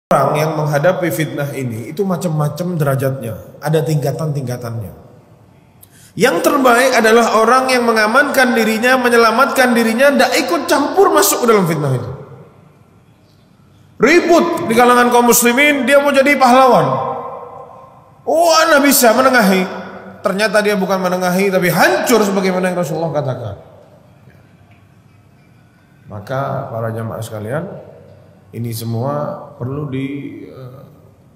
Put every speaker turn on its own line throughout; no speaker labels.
Orang yang menghadapi fitnah ini itu macam-macam derajatnya, ada tingkatan-tingkatannya. Yang terbaik adalah orang yang mengamankan dirinya, menyelamatkan dirinya, tidak ikut campur masuk ke dalam fitnah itu. Ribut di kalangan kaum muslimin, dia mau jadi pahlawan. Oh, ana bisa menengahi. Ternyata dia bukan menengahi, tapi hancur sebagaimana yang Rasulullah katakan. Maka para jamaah sekalian, ini semua perlu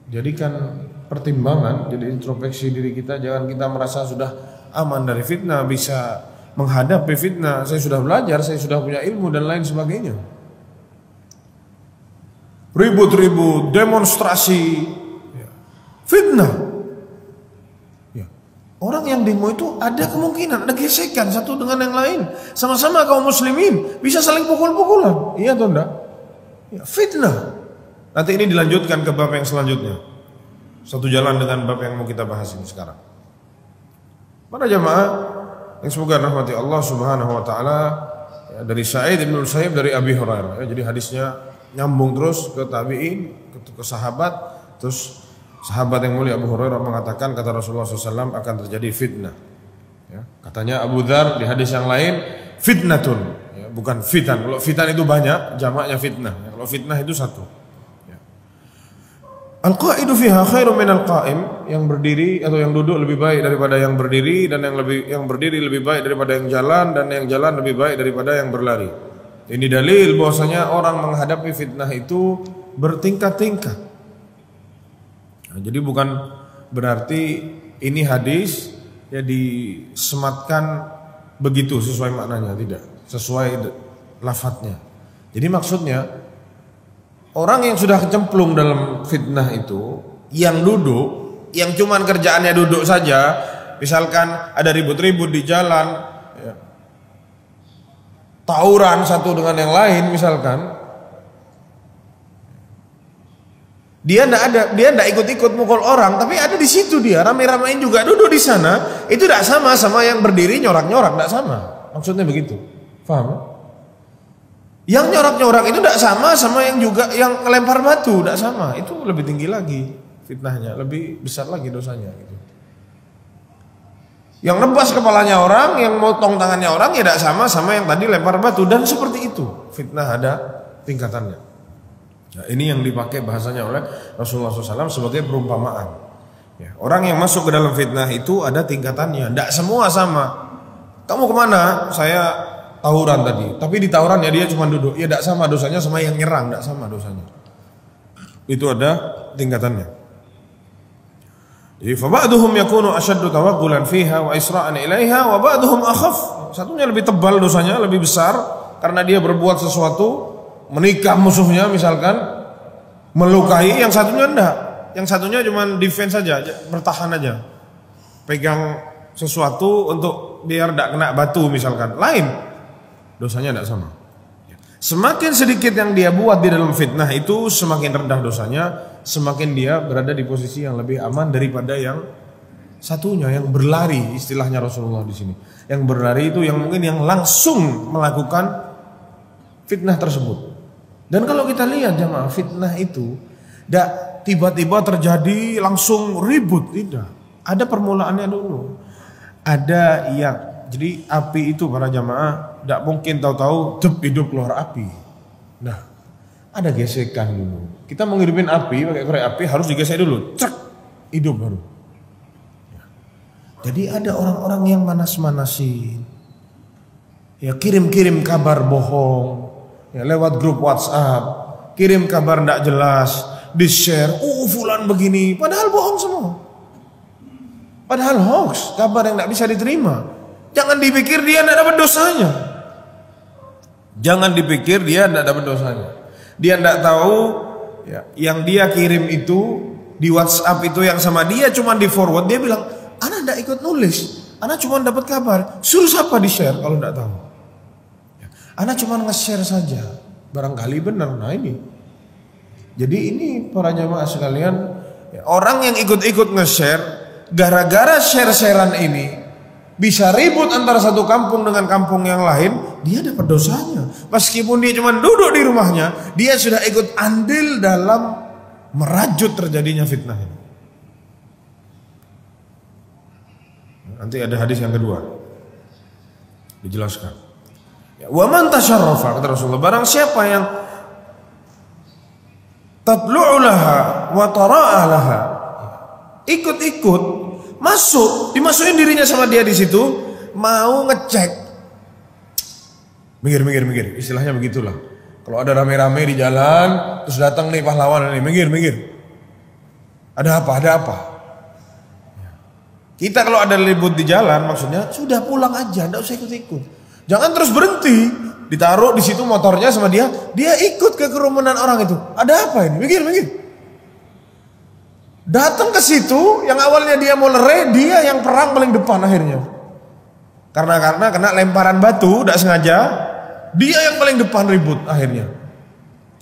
dijadikan pertimbangan, jadi introspeksi diri kita. Jangan kita merasa sudah aman dari fitnah, bisa menghadapi fitnah. Saya sudah belajar, saya sudah punya ilmu dan lain sebagainya. Ribut-ribut, demonstrasi, fitnah. Orang yang demo itu ada kemungkinan, ada gesekan satu dengan yang lain. Sama-sama kaum muslimin, bisa saling pukul-pukulan. Iya atau enggak? Ya, fitnah. Nanti ini dilanjutkan ke bab yang selanjutnya. Satu jalan dengan bab yang mau kita bahas ini sekarang. Para jamaah yang semoga rahmati Allah Subhanahu wa taala, ya, dari Sa'id bin Musayyib dari Abi Hurairah, ya, jadi hadisnya nyambung terus ke tabi'in, ke sahabat, terus sahabat yang mulia Abu Hurairah mengatakan, kata Rasulullah SAW, akan terjadi fitnah. Ya, katanya Abu Dzar di hadis yang lain, fitnatun, ya, bukan fitan. Kalau fitan itu banyak, jamaknya fitnah. Ya, kalau fitnah itu satu. Ya. Al-qa'idu fiha khairum min al-qa'im, yang berdiri atau yang duduk lebih baik daripada yang berdiri, dan yang berdiri lebih baik daripada yang jalan, dan yang jalan lebih baik daripada yang berlari. Ini dalil bahwasanya orang menghadapi fitnah itu bertingkat-tingkat. Nah, jadi bukan berarti ini hadis ya disematkan begitu sesuai maknanya, tidak sesuai lafadznya. Jadi maksudnya orang yang sudah kecemplung dalam fitnah itu, yang duduk, yang cuman kerjaannya duduk saja, misalkan ada ribut-ribut di jalan, ya, tawuran satu dengan yang lain misalkan. Dia enggak ikut-ikut mukul orang, tapi ada di situ dia rame-ramein juga duduk di sana. Itu tidak sama yang berdiri nyorak-nyorak, tidak sama. Maksudnya begitu. Paham? Yang nyorak-nyorak itu tidak sama yang juga yang ngelempar batu, tidak sama. Itu lebih tinggi lagi fitnahnya, lebih besar lagi dosanya gitu. Yang nebas kepalanya orang, yang motong tangannya orang ya tidak sama yang tadi lempar batu, dan seperti itu. Fitnah ada tingkatannya. Nah, ini yang dipakai bahasanya oleh Rasulullah SAW sebagai perumpamaan. Ya, orang yang masuk ke dalam fitnah itu ada tingkatannya. Tidak semua sama. Kamu kemana? Saya tawuran tadi. Tapi di tawuran ya dia cuma duduk. Ya tidak sama dosanya sama yang nyerang. Tidak sama dosanya. Itu ada tingkatannya. Jadi faba'duhum yakunu ashaddu tawaggulan fiha wa isra'an ilaiha wa ba'duhum akhaf. Satunya lebih tebal dosanya, lebih besar karena dia berbuat sesuatu, menikah musuhnya misalkan, melukai, yang satunya enggak. Yang satunya cuma defense saja, bertahan aja. Pegang sesuatu untuk biar enggak kena batu misalkan. Lain. Dosanya enggak sama. Semakin sedikit yang dia buat di dalam fitnah itu, semakin rendah dosanya, semakin dia berada di posisi yang lebih aman daripada yang satunya, yang berlari, istilahnya Rasulullah di sini. Yang berlari itu yang mungkin yang langsung melakukan fitnah tersebut. Dan kalau kita lihat jamaah, fitnah itu tidak tiba-tiba terjadi langsung ribut, tidak. Ada permulaannya dulu. Ada yang, jadi api itu para jamaah tidak mungkin tahu-tahu hidup keluar api. Nah, ada gesekan dulu. Kita menghidupin api pakai korek api harus digesek dulu, cek, hidup baru. Jadi ada orang-orang yang manas-manasin, ya kirim-kirim kabar bohong. Ya, lewat grup WhatsApp, kirim kabar tidak jelas, di-share, fulan begini, padahal bohong semua. Padahal hoax, kabar yang tidak bisa diterima. Jangan dipikir dia tidak dapat dosanya. Jangan dipikir dia tidak dapat dosanya. Dia tidak tahu ya, yang dia kirim itu di WhatsApp itu yang sama dia cuma di forward, dia bilang, "Ana tidak ikut nulis, ana cuma dapat kabar." Suruh siapa di-share kalau tidak tahu? Ana cuma nge-share saja, barangkali benar. Nah ini, jadi ini para jamaah sekalian, ya, orang yang ikut-ikut nge-share, gara-gara share-sharean ini bisa ribut antara satu kampung dengan kampung yang lain, dia dapat dosanya. Meskipun dia cuma duduk di rumahnya, dia sudah ikut andil dalam merajut terjadinya fitnah ini. Nanti ada hadis yang kedua dijelaskan. Wa man tasyarrafa, kata Rasulullah, barang siapa yang tatlu'u laha wa tara'a laha, ikut-ikut masuk, dimasukin dirinya sama dia di situ, mau ngecek, minggir, istilahnya begitulah. Kalau ada rame-rame di jalan, terus datang nih pahlawan ini, minggir. Ada apa? Kita kalau ada ribut di jalan, maksudnya sudah pulang aja, enggak usah ikut-ikut. Jangan terus berhenti, ditaruh di situ motornya sama dia ikut ke kerumunan orang itu. Ada apa ini? Minggir. Datang ke situ, yang awalnya dia mau lere, dia yang perang paling depan akhirnya. Karena kena lemparan batu, tidak sengaja, dia yang paling depan ribut akhirnya.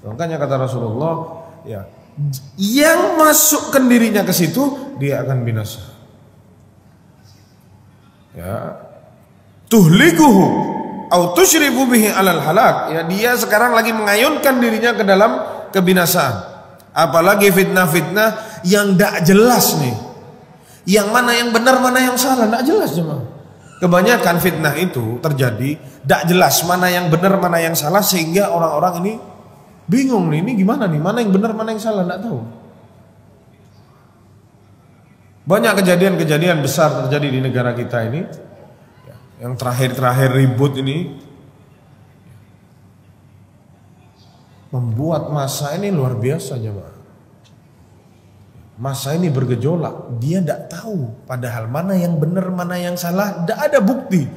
Makanya kata Rasulullah, ya, yang masukkan dirinya ke situ, dia akan binasa. Ya, tuhlikuhu au tusyrifu bihi alal halak. Ya, dia sekarang lagi mengayunkan dirinya ke dalam kebinasaan. Apalagi fitnah-fitnah yang tidak jelas nih. Yang mana yang benar, mana yang salah, tidak jelas jemaah. Kebanyakan fitnah itu terjadi tidak jelas mana yang benar, mana yang salah, sehingga orang-orang ini bingung nih, ini gimana nih, mana yang benar, mana yang salah, tidak tahu. Banyak kejadian-kejadian besar terjadi di negara kita ini. Yang terakhir ribut ini membuat massa ini luar biasa jemaah. Massa ini bergejolak, dia tidak tahu padahal mana yang benar, mana yang salah, tidak ada bukti.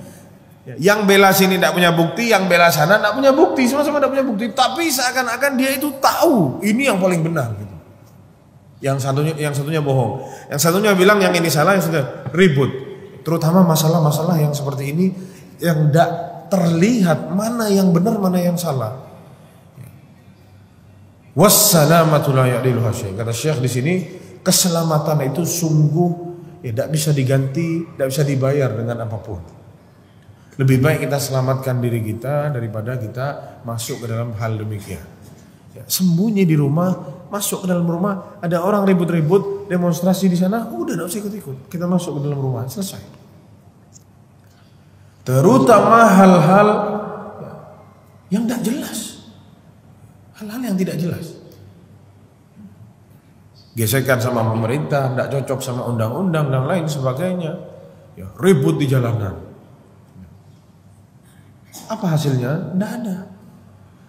Yang bela sini tidak punya bukti, yang bela sana tidak punya bukti, sama-sama tidak punya bukti, tapi seakan-akan dia itu tahu ini yang paling benar gitu. Yang satunya bohong, yang satunya bilang yang ini salah, yang sudah ribut. Terutama masalah-masalah yang seperti ini yang tidak terlihat mana yang benar, mana yang salah. Wassalamatu la ya'diluha syai'. Kata Syekh di sini, keselamatan itu sungguh tidak bisa diganti, tidak bisa dibayar dengan apapun. Lebih baik kita selamatkan diri kita daripada kita masuk ke dalam hal demikian. Ya, sembunyi di rumah, masuk ke dalam rumah, ada orang ribut-ribut, demonstrasi di sana, udah tidak usah ikut-ikut. Kita masuk ke dalam rumah, selesai. Terutama hal-hal yang tidak jelas, hal-hal yang tidak jelas. Gesekan sama pemerintah, tidak cocok sama undang-undang dan lain sebagainya. Ya, ribut di jalanan. Apa hasilnya? Tidak ada.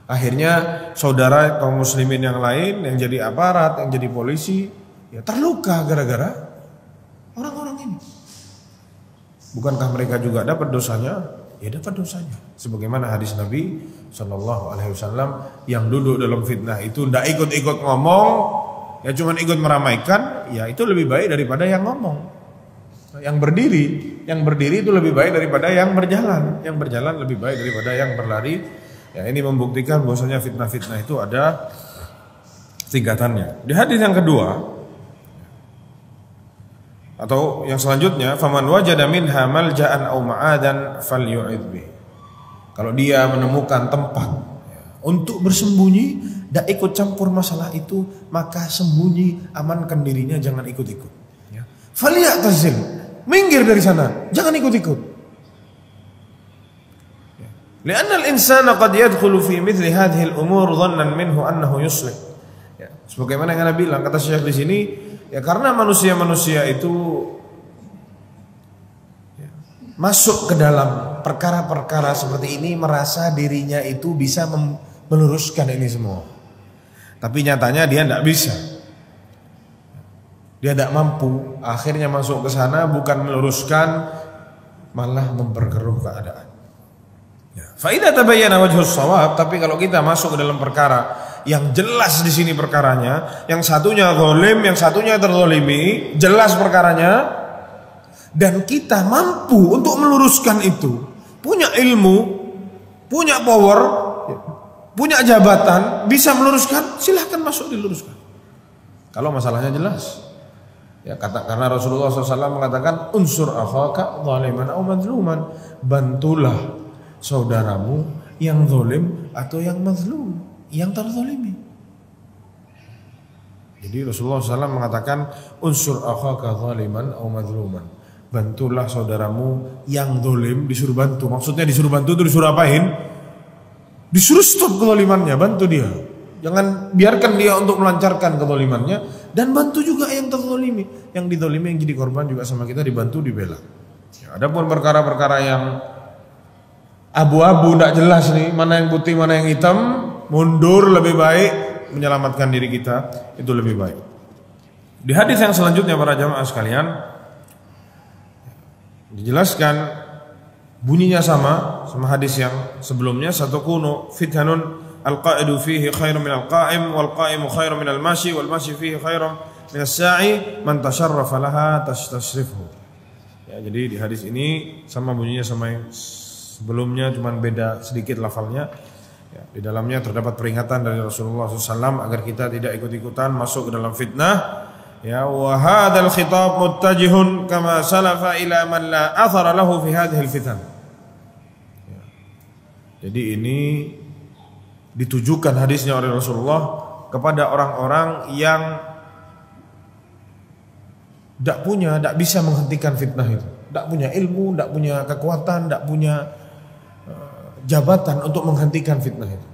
Akhirnya saudara kaum muslimin yang lain yang jadi aparat, yang jadi polisi, ya terluka gara-gara orang-orang ini. Bukankah mereka juga dapat dosanya? Ya dapat dosanya. Sebagaimana hadis Nabi Shallallahu Alaihi Wasallam yang duduk dalam fitnah itu tidak ikut-ikut ngomong, ya cuma ikut meramaikan, ya itu lebih baik daripada yang ngomong. Yang berdiri itu lebih baik daripada yang berjalan lebih baik daripada yang berlari. Ya, ini membuktikan bahwasanya fitnah-fitnah itu ada tingkatannya. Di hadis yang kedua atau yang selanjutnya, faman wajada minha malja'an aw ma'adan falyu'id bih. Kalau dia menemukan tempat untuk bersembunyi, tidak ikut campur masalah itu, maka sembunyi, amankan dirinya, jangan ikut-ikut. Ya. Falyatazil, minggir dari sana, jangan ikut-ikut. Lianna al-insana qad yadkhulu fi mithli hadhihi al-umur dhannan minhu annahu yuslih. Ya, sebagaimana yang Anda bilang, kata Syekh di sini, ya karena manusia-manusia itu ya, masuk ke dalam perkara-perkara seperti ini merasa dirinya itu bisa meluruskan ini semua. Tapi nyatanya dia tidak bisa. Dia tidak mampu, akhirnya masuk ke sana bukan meluruskan, malah memperkeruh keadaan. Fa idza tabayyana wajhus shawab, tapi kalau kita masuk ke dalam perkara yang jelas di sini perkaranya, yang satunya zalim, yang satunya terzalimi, jelas perkaranya, dan kita mampu untuk meluruskan itu, punya ilmu, punya power, punya jabatan, bisa meluruskan, silahkan masuk diluruskan. Kalau masalahnya jelas. Ya, karena Rasulullah SAW mengatakan unsur akhaka zaliman aw mazluman, bantulah saudaramu yang zalim atau yang mazlum, yang terzalimi. Jadi Rasulullah SAW mengatakan unsur akhaka zaliman au madluman. Bantulah saudaramu yang zalim, disuruh bantu. Maksudnya disuruh bantu itu disuruh apain? Disuruh stop kezalimannya, bantu dia. Jangan biarkan dia untuk melancarkan kezalimannya, dan bantu juga yang terzalimi. Yang dizalimi yang jadi korban juga sama kita dibantu, dibela. Ya, adapun perkara-perkara yang abu-abu tidak jelas nih, mana yang putih mana yang hitam, mundur lebih baik, menyelamatkan diri kita itu lebih baik. Di hadis yang selanjutnya para jamaah sekalian dijelaskan bunyinya sama hadis yang sebelumnya, satakunu fitnatun al-qa'idu fihi khairun min al-qa'im wal qa'imu khairun min al-mashi wal mashi fihi khairun min as-sa'i man tasharrafa laha tashrifhu. Ya, jadi di hadis ini sama bunyinya sama yang sebelumnya, cuman beda sedikit lafalnya. Ya, di dalamnya terdapat peringatan dari Rasulullah SAW agar kita tidak ikut-ikutan masuk ke dalam fitnah. Ya, wa hadzal khitab muttajihun kama salafa ila man la athara lahu fi hadhil fitan. Ya. Jadi ini ditujukan hadisnya oleh Rasulullah kepada orang-orang yang tidak bisa menghentikan fitnah itu, tidak punya ilmu, tidak punya kekuatan, tidak punya jabatan untuk menghentikan fitnah itu.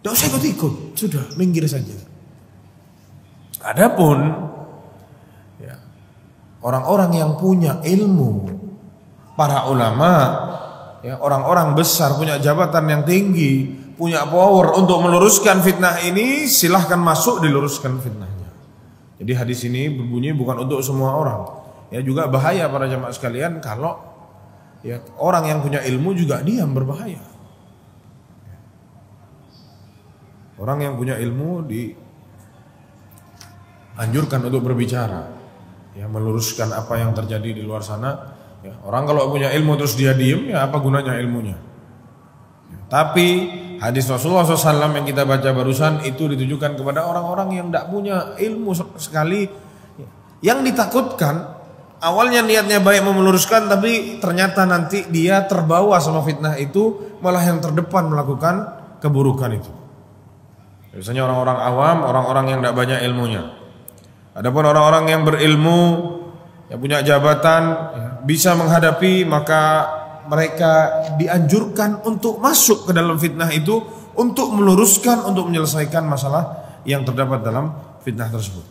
Tidak usah ikut-ikut, sudah minggir saja. Adapun ya, orang-orang yang punya ilmu, para ulama, ya, orang-orang besar punya jabatan yang tinggi, punya power untuk meluruskan fitnah ini, silahkan masuk diluruskan fitnahnya. Jadi hadis ini berbunyi bukan untuk semua orang. Ya, juga bahaya para jamaah sekalian kalau ya, orang yang punya ilmu juga diam, berbahaya. Orang yang punya ilmu dianjurkan untuk berbicara, ya, meluruskan apa yang terjadi di luar sana. Ya, orang kalau punya ilmu terus dia diem, ya apa gunanya ilmunya? Ya, tapi hadis Rasulullah SAW yang kita baca barusan itu ditujukan kepada orang-orang yang tidak punya ilmu sekali. Yang ditakutkan awalnya niatnya baik mau meluruskan, tapi ternyata nanti dia terbawa sama fitnah itu, malah yang terdepan melakukan keburukan itu. Biasanya orang-orang awam, orang-orang yang tidak banyak ilmunya. Adapun orang-orang yang berilmu, yang punya jabatan, ya, bisa menghadapi, maka mereka dianjurkan untuk masuk ke dalam fitnah itu, untuk meluruskan, untuk menyelesaikan masalah yang terdapat dalam fitnah tersebut.